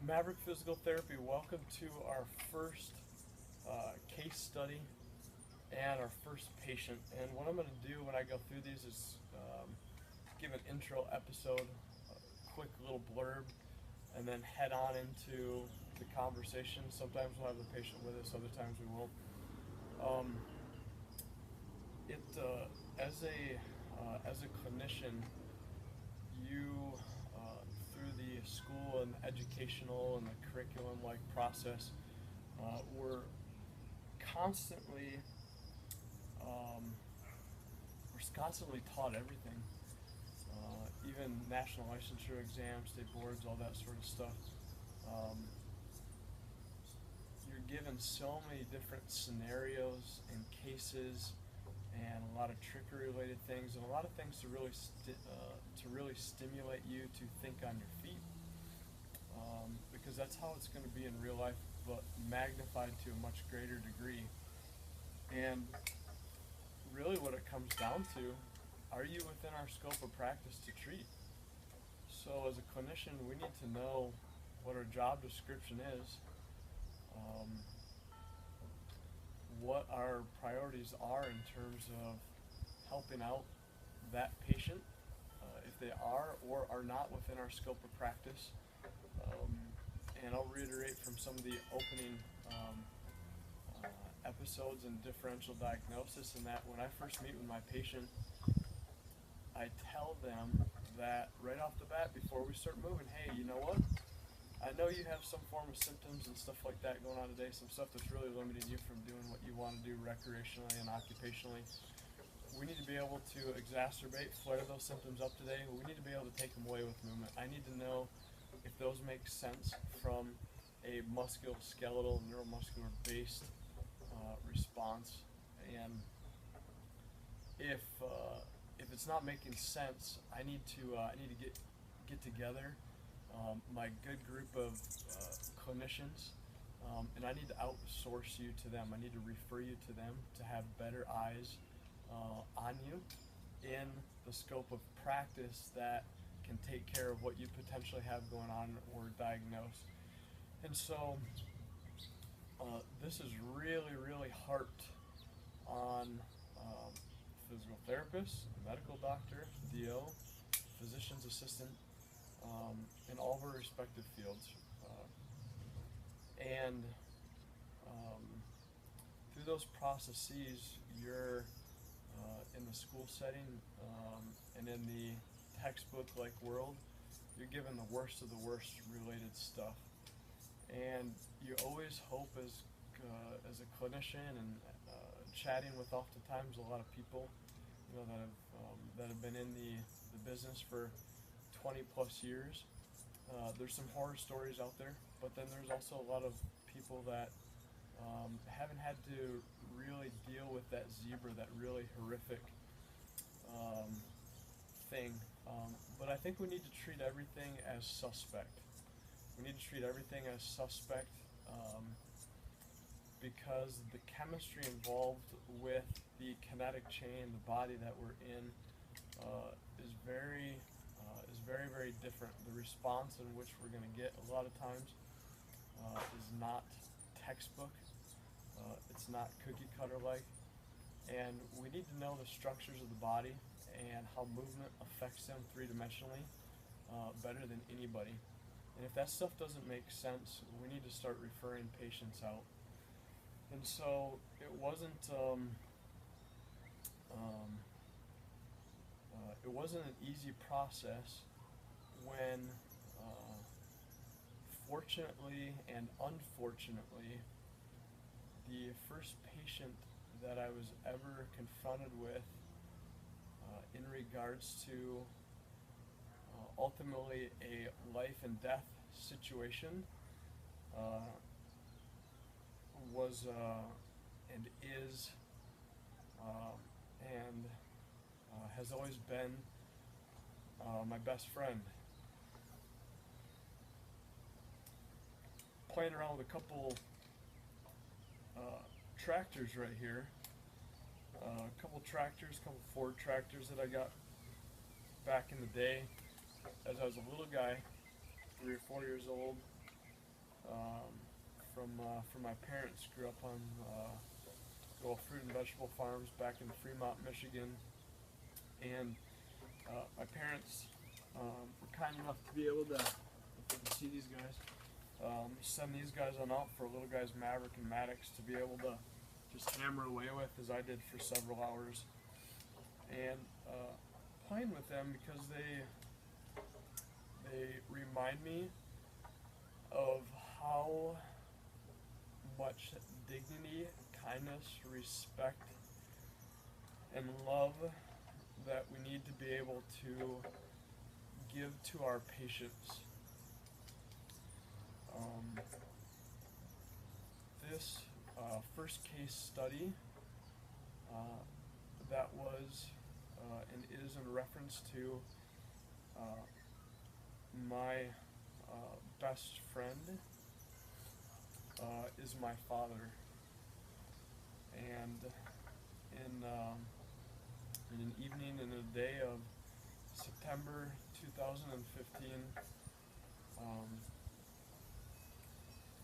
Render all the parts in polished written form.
Maverick Physical Therapy, welcome to our first case study and our first patient. And what I'm going to do when I go through these is give an intro episode, a quick little blurb, and then head on into the conversation. Sometimes we'll have the patient with us, other times we won't. As a clinician, you through the school and educational and the curriculum-like process, we're constantly taught everything, even national licensure exams, state boards, all that sort of stuff. You're given so many different scenarios and cases, and a lot of trickery-related things, and a lot of things to really stimulate you to think on your feet, because that's how it's going to be in real life, but magnified to a much greater degree. And really, what it comes down to: are you within our scope of practice to treat? So, as a clinician, we need to know what our job description is. What our priorities are in terms of helping out that patient, if they are or are not within our scope of practice. And I'll reiterate from some of the opening episodes in Differential Diagnosis, in that when I first meet with my patient, I tell them that right off the bat, before we start moving, hey, you know what? I know you have some form of symptoms and stuff like that going on today, some stuff that's really limiting you from doing what you want to do recreationally and occupationally. We need to be able to flare those symptoms up today. We need to be able to take them away with movement. I need to know if those make sense from a musculoskeletal, neuromuscular-based response. And if it's not making sense, I need to get together my good group of clinicians, and I need to outsource you to them. I need to refer you to them to have better eyes on you in the scope of practice that can take care of what you potentially have going on or diagnose. And so this is really harped on physical therapists, medical doctor, DO, physician's assistant, in all of our respective fields. And through those processes, you're in the school setting and in the textbook-like world, you're given the worst of the worst related stuff. And you always hope as a clinician and chatting with oftentimes a lot of people, that have been in the business for 20 plus years. There's some horror stories out there, but then there's also a lot of people that haven't had to really deal with that zebra, that really horrific thing. But I think we need to treat everything as suspect. We need to treat everything as suspect because the chemistry involved with the kinetic chain, the body that we're in, is very different. The response in which we're going to get a lot of times is not textbook. It's not cookie cutter like. And we need to know the structures of the body and how movement affects them three-dimensionally better than anybody. And if that stuff doesn't make sense, we need to start referring patients out. And so it wasn't an easy process when, fortunately and unfortunately, the first patient that I was ever confronted with in regards to ultimately a life and death situation was and is and has always been my best friend. Playing around with a couple tractors right here. A couple Ford tractors that I got back in the day as I was a little guy, 3 or 4 years old. from my parents. Grew up on little fruit and vegetable farms back in Fremont, Michigan, and my parents were kind enough to be able to, if you can see these guys, send these guys on out for little guys Maverick and Maddox to be able to just hammer away with, as I did for several hours, and playing with them because they remind me of how much dignity, kindness, respect, and love that we need to be able to give to our patients. This first case study that was and is in reference to my best friend is my father, and in an evening in a day of September 2015,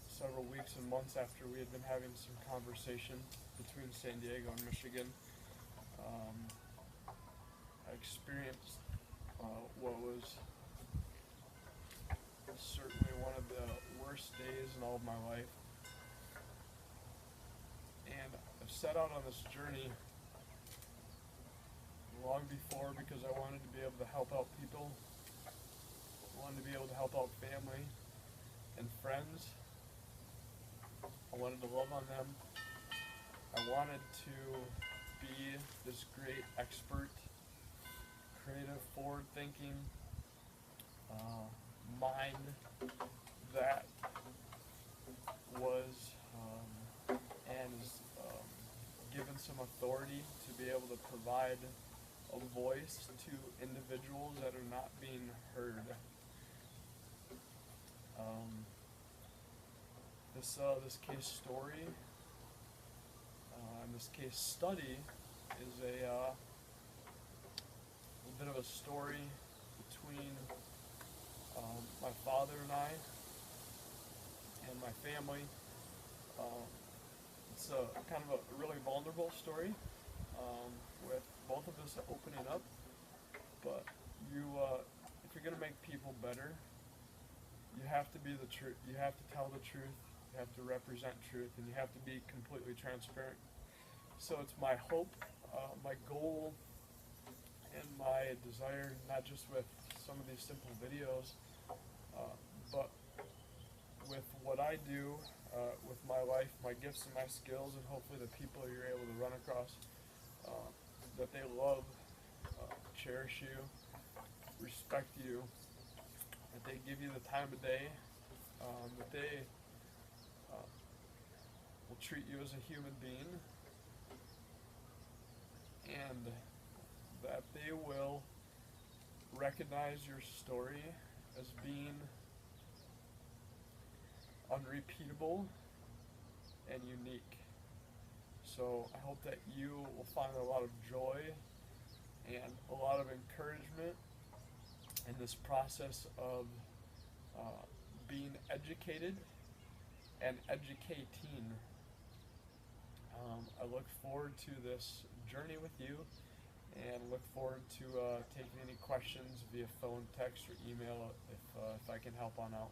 several weeks and months after we had been having some conversation between San Diego and Michigan, I experienced what was certainly one of the worst days in all of my life. And I've set out on this journey long before because I wanted to be able to help out people. I wanted to be able to help out family and friends. I wanted to love on them. I wanted to be this great expert, creative, forward-thinking mind that was and is given some authority to be able to provide a voice to individuals that are not being heard. This case story and this case study is a bit of a story between my father and I and my family. It's a kind of a really vulnerable story with both of us opening up, but if you're going to make people better, you have to be the truth. You have to tell the truth. You have to represent truth, and you have to be completely transparent. So it's my hope, my goal, and my desire, not just with some of these simple videos, but with what I do, with my life, my gifts and my skills, and hopefully the people you're able to run across, that they love, cherish you, respect you, that they give you the time of day, that they will treat you as a human being, and that they will recognize your story as being unrepeatable and unique. So I hope that you will find a lot of joy and a lot of encouragement in this process of being educated and educating. I look forward to this journey with you, and look forward to taking any questions via phone, text, or email if I can help on out.